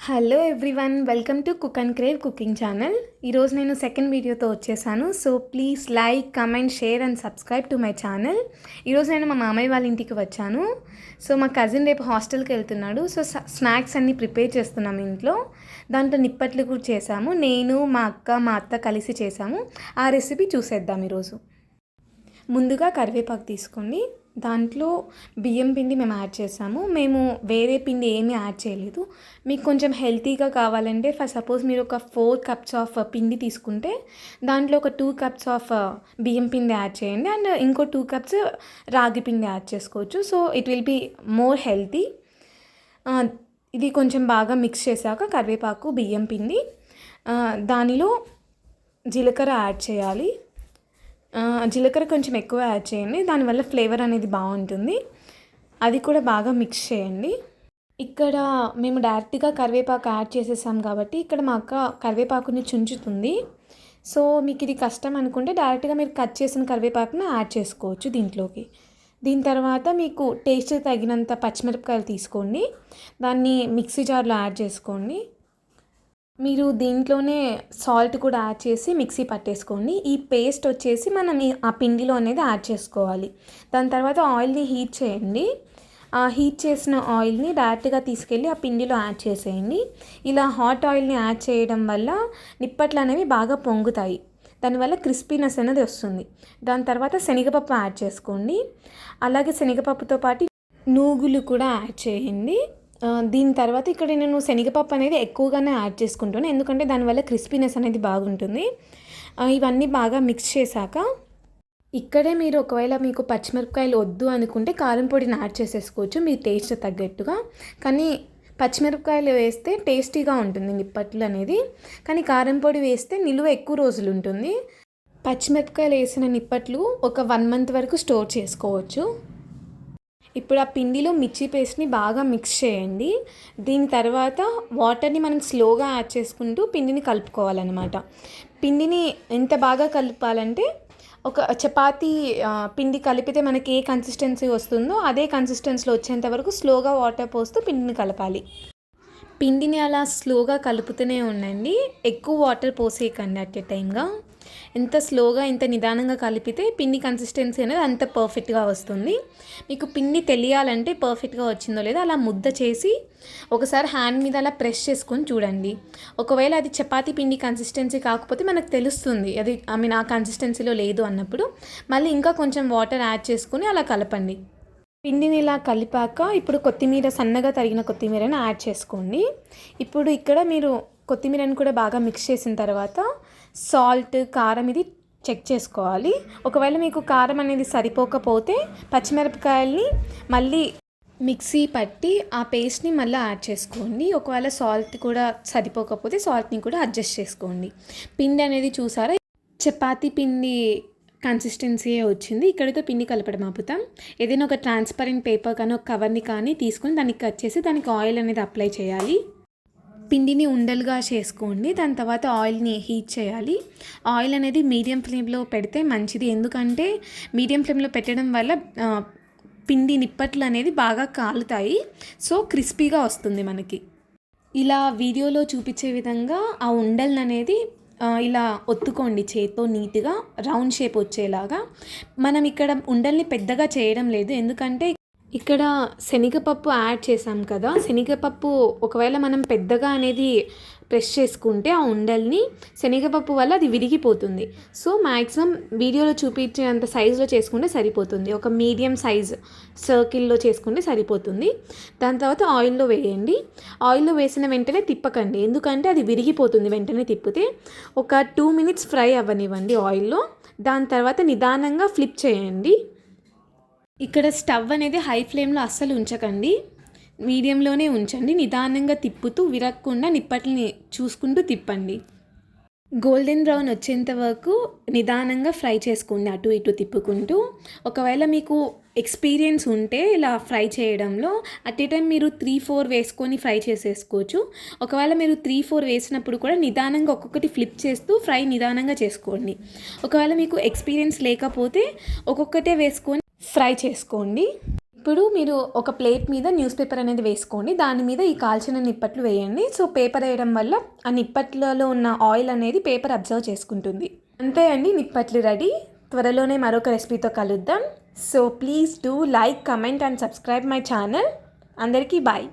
Hello everyone, welcome to cook and crave cooking channel. ఈరోజు నేను second వీడియోతో వచ్చేసాను. So please like, comment, share and subscribe to my channel. ఈరోజు నేను మా మామయ్య వాళ్ళ ఇంటికి వచ్చాను. సో మా కజిన్ రేపు హాస్టల్కి వెళ్తున్నాడు. సో స్నాక్స్ అన్నీ ప్రిపేర్ చేస్తున్నాం ఇంట్లో. దాంట్లో నిప్పట్లు కూడా చేసాము. నేను, మా అక్క, మా అత్త కలిసి చేసాము. ఆ రెసిపీ చూసేద్దాం ఈరోజు. ముందుగా కరివేపాకు తీసుకోండి. దాంట్లో బియ్యం పిండి మేము యాడ్ చేసాము. మేము వేరే పిండి ఏమీ యాడ్ చేయలేదు. మీకు కొంచెం హెల్తీగా కావాలంటే సపోజ్ మీరు ఒక 4 కప్స్ ఆఫ్ పిండి తీసుకుంటే దాంట్లో ఒక 2 కప్స్ ఆఫ్ బియ్యం పిండి యాడ్ చేయండి అండ్ ఇంకో 2 కప్స్ రాగి పిండి యాడ్ చేసుకోవచ్చు. So it will be more healthy. ఇది కొంచెం బాగా మిక్స్ చేశాక కరివేపాకు, బియ్యం పిండి, దానిలో జీలకర్ర యాడ్ చేయాలి. జీలకర్ర కొంచెం ఎక్కువ యాడ్ చేయండి, దానివల్ల ఫ్లేవర్ అనేది బాగుంటుంది. అది కూడా బాగా మిక్స్ చేయండి. ఇక్కడ మేము డైరెక్ట్గా కరివేపాకు యాడ్ చేసేసాం కాబట్టి ఇక్కడ మా అక్క కరివేపాకుని చుంచుతుంది. సో మీకు ఇది కష్టం అనుకుంటే డైరెక్ట్గా మీరు కట్ చేసిన కరివేపాకుని యాడ్ చేసుకోవచ్చు దీంట్లోకి. దీని తర్వాత మీకు టేస్ట్ తగినంత పచ్చిమిరపకాయలు తీసుకోండి, దాన్ని మిక్సీ జార్లో యాడ్ చేసుకోండి. మీరు దీంట్లోనే సాల్ట్ కూడా యాడ్ చేసి మిక్సీ పట్టేసుకోండి. ఈ పేస్ట్ వచ్చేసి మనం ఆ పిండిలో అనేది యాడ్ చేసుకోవాలి. దాని తర్వాత ఆయిల్ని హీట్ చేయండి. ఆ హీట్ చేసిన ఆయిల్ని డైరెక్ట్గా తీసుకెళ్ళి ఆ పిండిలో యాడ్ చేసేయండి. ఇలా హాట్ ఆయిల్ని యాడ్ చేయడం వల్ల నిప్పట్లు అనేవి బాగా పొంగుతాయి. దానివల్ల క్రిస్పీనెస్ అనేది వస్తుంది. దాని తర్వాత శనగపప్పు యాడ్ చేసుకోండి. అలాగే శనగపప్పుతో పాటు నూగులు కూడా యాడ్ చేయండి. దీని తర్వాత ఇక్కడ నేను శనగపప్పు అనేది ఎక్కువగానే యాడ్ చేసుకుంటాను, ఎందుకంటే దానివల్ల క్రిస్పీనెస్ అనేది బాగుంటుంది. ఇవన్నీ బాగా మిక్స్ చేశాక ఇక్కడే మీరు ఒకవేళ మీకు పచ్చిమిరపకాయలు వద్దు అనుకుంటే కారం పొడిని యాడ్ చేసేసుకోవచ్చు మీ టేస్ట్ తగ్గట్టుగా. కానీ పచ్చిమిరపకాయలు వేస్తే టేస్టీగా ఉంటుంది నిప్పట్లు అనేది, కానీ కారం పొడి వేస్తే నిలువ ఎక్కువ రోజులు ఉంటుంది. పచ్చిమిరపకాయలు వేసిన నిప్పట్లు ఒక 1 మంత్ వరకు స్టోర్ చేసుకోవచ్చు. ఇప్పుడు ఆ పిండిలో మిర్చి పేస్ట్ని బాగా మిక్స్ చేయండి. దీని తర్వాత వాటర్ని మనం స్లోగా యాడ్ చేసుకుంటూ పిండిని కలుపుకోవాలన్నమాట. పిండిని ఎంత బాగా కలపాలంటే ఒక చపాతీ పిండి కలిపితే మనకి ఏ కన్సిస్టెన్సీ వస్తుందో అదే కన్సిస్టెన్సీలో వచ్చేంత వరకు స్లోగా వాటర్ పోస్తూ పిండిని కలపాలి. పిండిని అలా స్లోగా కలుపుతూనే ఉండండి, ఎక్కువ వాటర్ పోసేయకండి అట్ ఏ టైంగా. ఎంత స్లోగా, ఎంత నిదానంగా కలిపితే పిండి కన్సిస్టెన్సీ అనేది అంత పర్ఫెక్ట్గా వస్తుంది. మీకు పిండి తెలియాలంటే పర్ఫెక్ట్గా వచ్చిందో లేదో అలా ముద్ద చేసి ఒకసారి హ్యాండ్ మీద అలా ప్రెస్ చేసుకొని చూడండి. ఒకవేళ అది చపాతీ పిండి కన్సిస్టెన్సీ కాకపోతే మనకు తెలుస్తుంది అది ఆ కన్సిస్టెన్సీలో లేదు అన్నప్పుడు మళ్ళీ ఇంకా కొంచెం వాటర్ యాడ్ చేసుకొని అలా కలపండి. పిండిని ఇలా కలిపాక ఇప్పుడు కొత్తిమీర, సన్నగా తరిగిన కొత్తిమీరని యాడ్ చేసుకోండి. ఇప్పుడు ఇక్కడ మీరు కొత్తిమీరని కూడా బాగా మిక్స్ చేసిన తర్వాత సాల్ట్, కారం ఇది చెక్ చేసుకోవాలి. ఒకవేళ మీకు కారం అనేది సరిపోకపోతే పచ్చిమిరపకాయల్ని మళ్ళీ మిక్సీ పట్టి ఆ పేస్ట్ని మళ్ళీ యాడ్ చేసుకోండి. ఒకవేళ సాల్ట్ కూడా సరిపోకపోతే సాల్ట్ని కూడా అడ్జస్ట్ చేసుకోండి. పిండి అనేది చూసారా, చపాతీ పిండి కన్సిస్టెన్సీయే వచ్చింది. ఇక్కడితో పిండి కలపడం ఆపుతాం. ఏదైనా ఒక ట్రాన్స్పరెంట్ పేపర్ కానీ ఒక కవర్ని కానీ తీసుకొని దాన్ని కట్ చేసి దానికి ఆయిల్ అనేది అప్లై చేయాలి. పిండిని ఉండలుగా చేసుకోండి. దాని తర్వాత ఆయిల్ని హీట్ చేయాలి. ఆయిల్ అనేది మీడియం ఫ్లేమ్లో పెడితే మంచిది, ఎందుకంటే మీడియం ఫ్లేమ్లో పెట్టడం వల్ల పిండి నిప్పట్లు అనేది బాగా కాలుతాయి. సో క్రిస్పీగా వస్తుంది మనకి. ఇలా వీడియోలో చూపించే విధంగా ఆ ఉండలు అనేది ఇలా ఒత్తుకోండి చేత్తో నీట్గా రౌండ్ షేప్ వచ్చేలాగా. మనం ఇక్కడ ఉండల్ని పెద్దగా చేయడం లేదు, ఎందుకంటే ఇక్కడ శనగపప్పు యాడ్ చేసాం కదా. శనగపప్పు ఒకవేళ మనం పెద్దగా అనేది ప్రెస్ చేసుకుంటే ఆ ఉండల్ని శనగపప్పు వల్ల అది విరిగిపోతుంది. సో మ్యాక్సిమం వీడియోలో చూపించేంత సైజులో చేసుకుంటే సరిపోతుంది. ఒక మీడియం సైజ్ సర్కిల్లో చేసుకుంటే సరిపోతుంది. దాని తర్వాత ఆయిల్లో వేయండి. ఆయిల్లో వేసిన వెంటనే తిప్పకండి, ఎందుకంటే అది విరిగిపోతుంది వెంటనే తిప్పితే. ఒక 2 minutes ఫ్రై అవ్వనివ్వండి ఆయిల్లో. దాని తర్వాత నిదానంగా ఫ్లిప్ చేయండి. ఇక్కడ స్టవ్ అనేది హై ఫ్లేమ్లో అస్సలు ఉంచకండి, మీడియంలోనే ఉంచండి. నిదానంగా తిప్పుతూ విరగకుండా నిప్పట్లని చూసుకుంటూ తిప్పండి. గోల్డెన్ బ్రౌన్ వచ్చేంత వరకు నిదానంగా ఫ్రై చేసుకోండి, అటు ఇటు తిప్పుకుంటూ. ఒకవేళ మీకు ఎక్స్పీరియన్స్ ఉంటే ఇలా ఫ్రై చేయడంలో అట్ ఏ టైం మీరు 3-4 వేసుకొని ఫ్రై చేసేసుకోవచ్చు. ఒకవేళ మీరు 3-4 వేసినప్పుడు కూడా నిదానంగా ఒక్కొక్కటి ఫ్లిప్ చేస్తూ ఫ్రై నిదానంగా చేసుకోండి. ఒకవేళ మీకు ఎక్స్పీరియన్స్ లేకపోతే ఒక్కొక్కటే వేసుకొని ఫ్రై చేసుకోండి. ఇప్పుడు మీరు ఒక ప్లేట్ మీద న్యూస్ పేపర్ అనేది వేసుకోండి. దాని మీద ఈ కాల్చిన నిప్పట్లు వేయండి. సో పేపర్ వేయడం వల్ల ఆ నిప్పట్లలో ఉన్న ఆయిల్ అనేది పేపర్ అబ్జర్వ్ చేసుకుంటుంది. అంతే అండి, నిప్పట్లు రెడీ. త్వరలోనే మరొక రెసిపీతో కలుద్దాం. So please do like, comment and subscribe my channel. అందరికీ బాయ్.